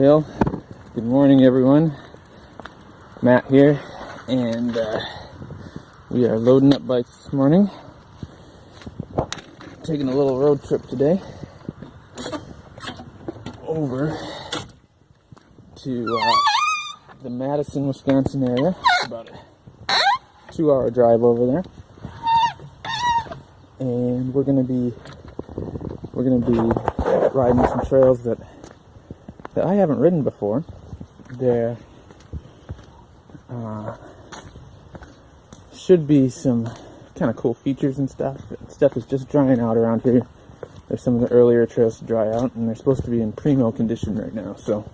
Well, good morning everyone. Matt here, and we are loading up bikes this morning. Taking a little road trip today over to the Madison, Wisconsin area. It's about a 2-hour drive over there, and we're gonna be riding some trails that I haven't ridden before. There should be some kind of cool features and stuff. Stuff is just drying out around here. There's some of the earlier trails to dry out, and they're supposed to be in primo condition right now, so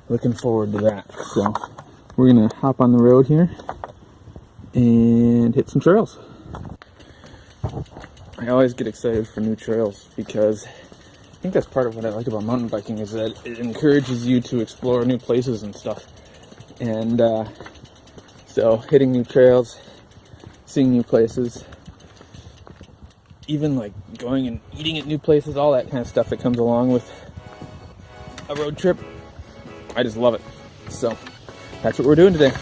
looking forward to that. So we're gonna hop on the road here and hit some trails. I always get excited for new trails because I think that's part of what I like about mountain biking, is that it encourages you to explore new places and stuff. And so hitting new trails, seeing new places, even like going and eating at new places, all that kind of stuff that comes along with a road trip, I just love it. So that's what we're doing today.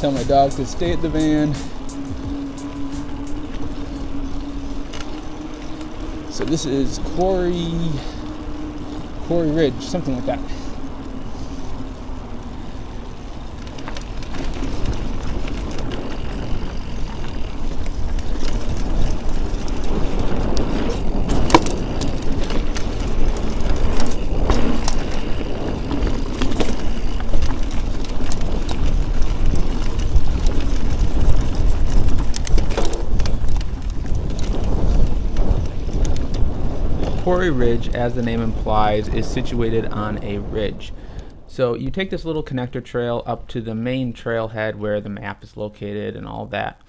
Tell my dog to stay at the van. So this is Quarry Ridge, something like that. Quarry Ridge, as the name implies, is situated on a ridge. So you take this little connector trail up to the main trailhead where the map is located and all that.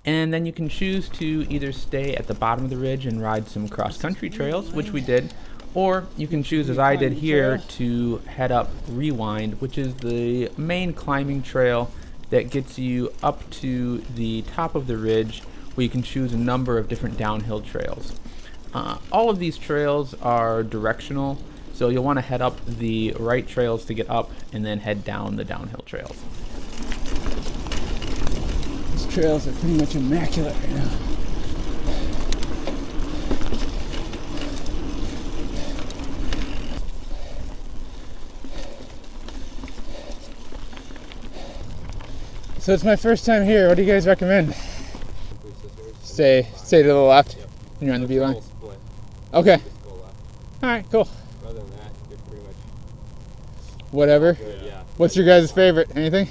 And then you can choose to either stay at the bottom of the ridge and ride some cross-country trails, which we did, or you can choose, as I did here, to head up Rewind, which is the main climbing trail that gets you up to the top of the ridge, where you can choose a number of different downhill trails. All of these trails are directional, so you'll want to head up the right trails to get up and then head down the downhill trails. These trails are pretty much immaculate right now. So it's my first time here. What do you guys recommend? Stay to the left. Yep. You're on the B line. Okay. Alright, cool. Other than that, you're pretty much whatever. good, yeah. What's your guys' favorite? Anything?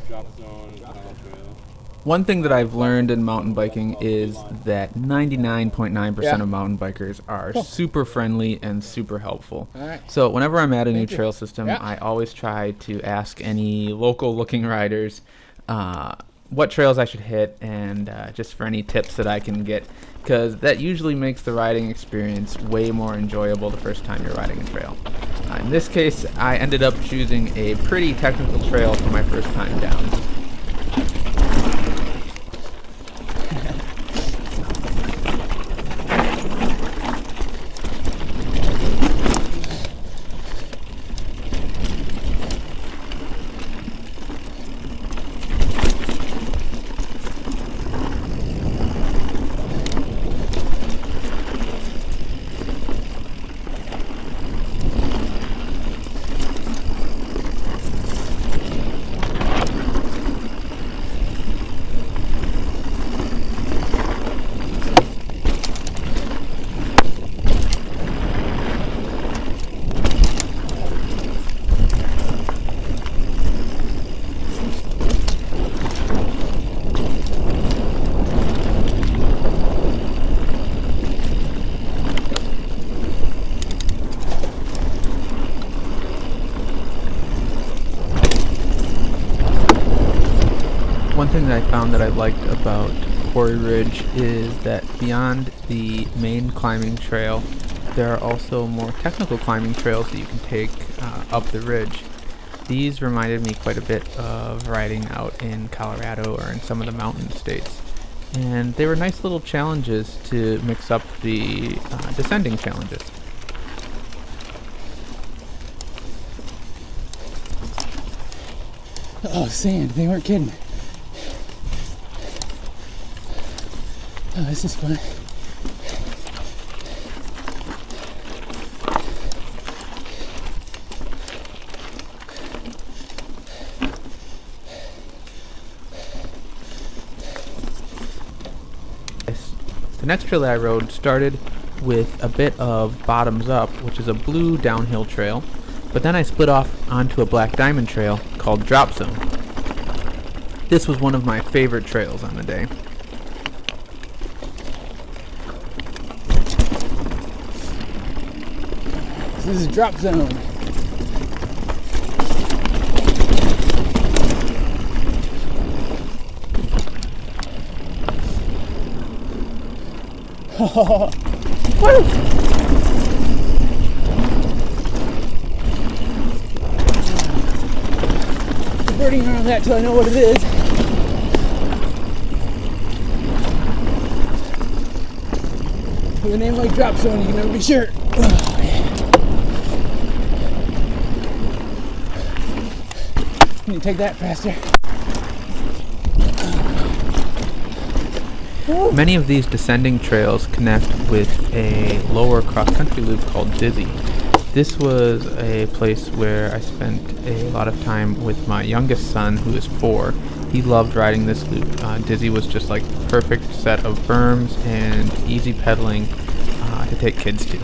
Drop zone, trail. One thing that I've learned in mountain biking is that 99.9% of mountain bikers are super friendly and super helpful. Alright. So whenever I'm at a new trail system, I always try to ask any local looking riders what trails I should hit, and just for any tips that I can get, because that usually makes the riding experience way more enjoyable the first time you're riding a trail. In this case, I ended up choosing a pretty technical trail for my first time down. One thing that I found that I liked about Quarry Ridge is that beyond the main climbing trail, there are also more technical climbing trails that you can take up the ridge. These reminded me quite a bit of riding out in Colorado or in some of the mountain states. And they were nice little challenges to mix up the descending challenges. Oh, sand. They weren't kidding. Oh, this is fun. The next trail that I rode started with a bit of bottoms up, which is a blue downhill trail, but then I split off onto a black diamond trail called Drop Zone. This was one of my favorite trails on the day. This is Drop Zone. Woo! I'm birding around that till I know what it is. With a name like Drop Zone, you can never be sure. Oh, yeah. Can you take that faster? Many of these descending trails connect with a lower cross-country loop called Dizzy. This was a place where I spent a lot of time with my youngest son, who is 4. He loved riding this loop. Dizzy was just like the perfect set of berms and easy pedaling to take kids to.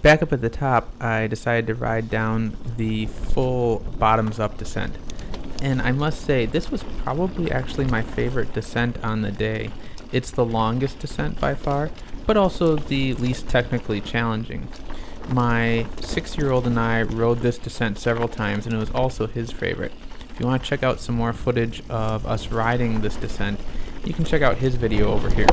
Back up at the top, I decided to ride down the full bottoms-up descent. And I must say, this was probably actually my favorite descent on the day. It's the longest descent by far, but also the least technically challenging. My 6-year-old and I rode this descent several times, and it was also his favorite. If you want to check out some more footage of us riding this descent, you can check out his video over here.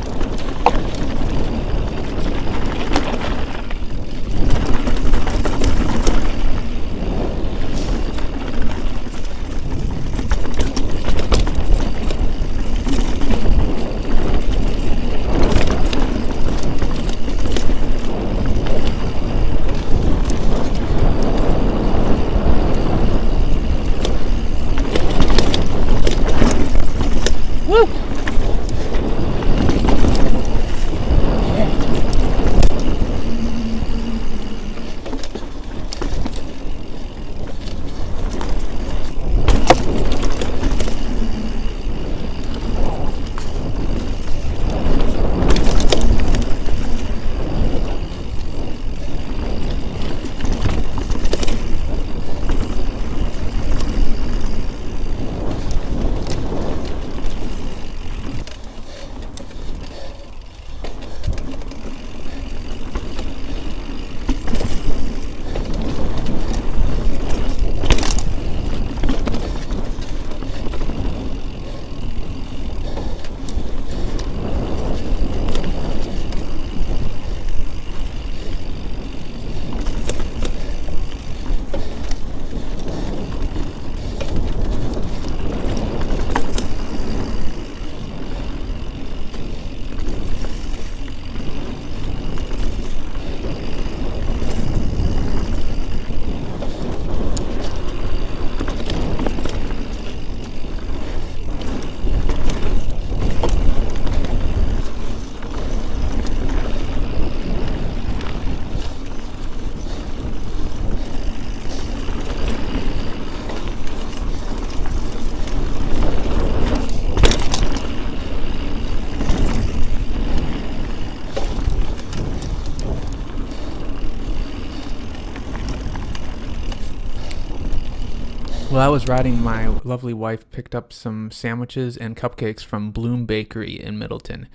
While I was riding, my lovely wife picked up some sandwiches and cupcakes from Blum Bakery in Middleton.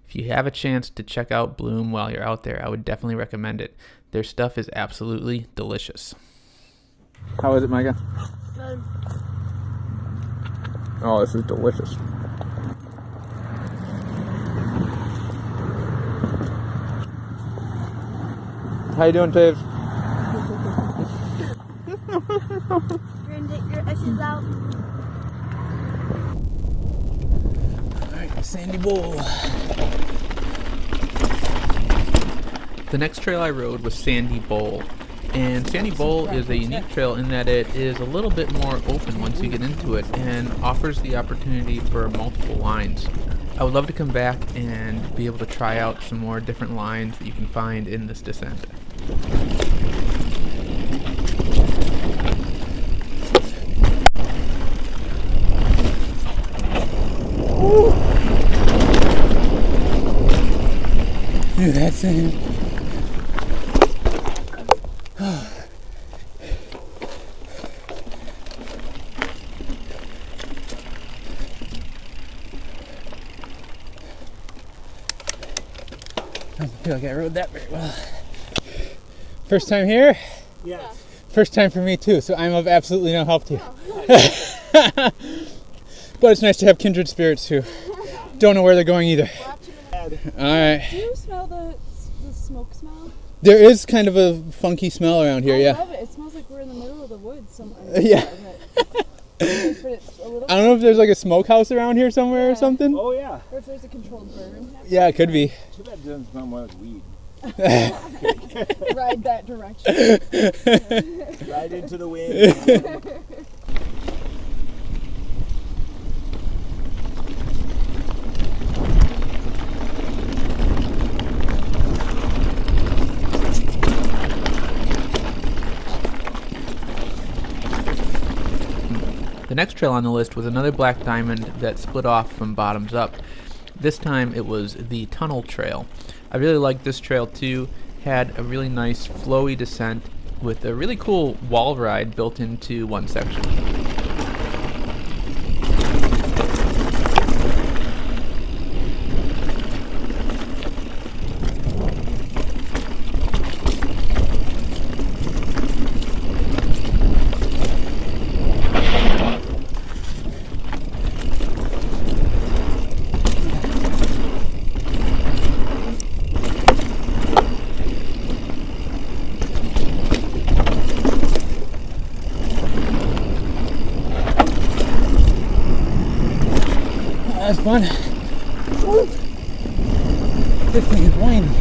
If you have a chance to check out Blum while you're out there, I would definitely recommend it. Their stuff is absolutely delicious. How is it, Micah? Good. Oh, this is delicious. How you doing, Taves? You're gonna take your S's out. Alright, Sandy Bowl. The next trail I rode was Sandy Bowl. And Sandy Bowl is a unique trail in that it is a little bit more open once you get into it and offers the opportunity for multiple lines. I would love to come back and be able to try out some more different lines that you can find in this descent. Dude, that's it. I don't feel like I rode that very well. First time here? Yes. First time for me too, so I'm of absolutely no help to you. But it's nice to have kindred spirits who don't know where they're going either. Alright. Do you smell the smoke smell? There is kind of a funky smell around here, I yeah. love it. It smells like we're in the middle of the woods. Yeah. But it's a little, I don't know if there's like a smokehouse around here somewhere or something. Oh yeah. or if there's a controlled burn. Yeah, it could be. Too bad it doesn't smell more like weed. Ride that direction. Right into the wind. The next trail on the list was another black diamond that split off from bottoms up. This time it was the Tunnel Trail. I really liked this trail too. Had a really nice flowy descent with a really cool wall ride built into one section. That's fun. This thing is windy.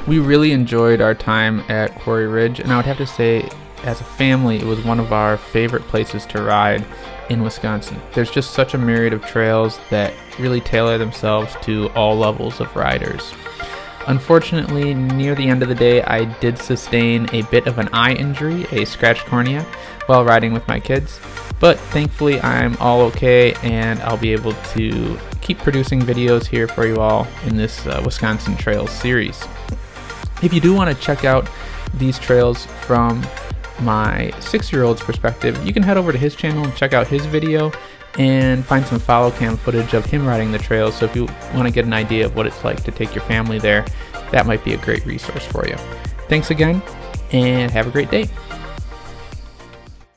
We really enjoyed our time at Quarry Ridge, and I would have to say, as a family, it was one of our favorite places to ride in Wisconsin. There's just such a myriad of trails that really tailor themselves to all levels of riders. Unfortunately, near the end of the day, I did sustain a bit of an eye injury, a scratched cornea, while riding with my kids. But thankfully, I'm all okay, and I'll be able to keep producing videos here for you all in this Wisconsin Trails series. If you do want to check out these trails from my 6-year-old's perspective, you can head over to his channel and check out his video and find some follow cam footage of him riding the trails. So if you want to get an idea of what it's like to take your family there, that might be a great resource for you. Thanks again, and have a great day.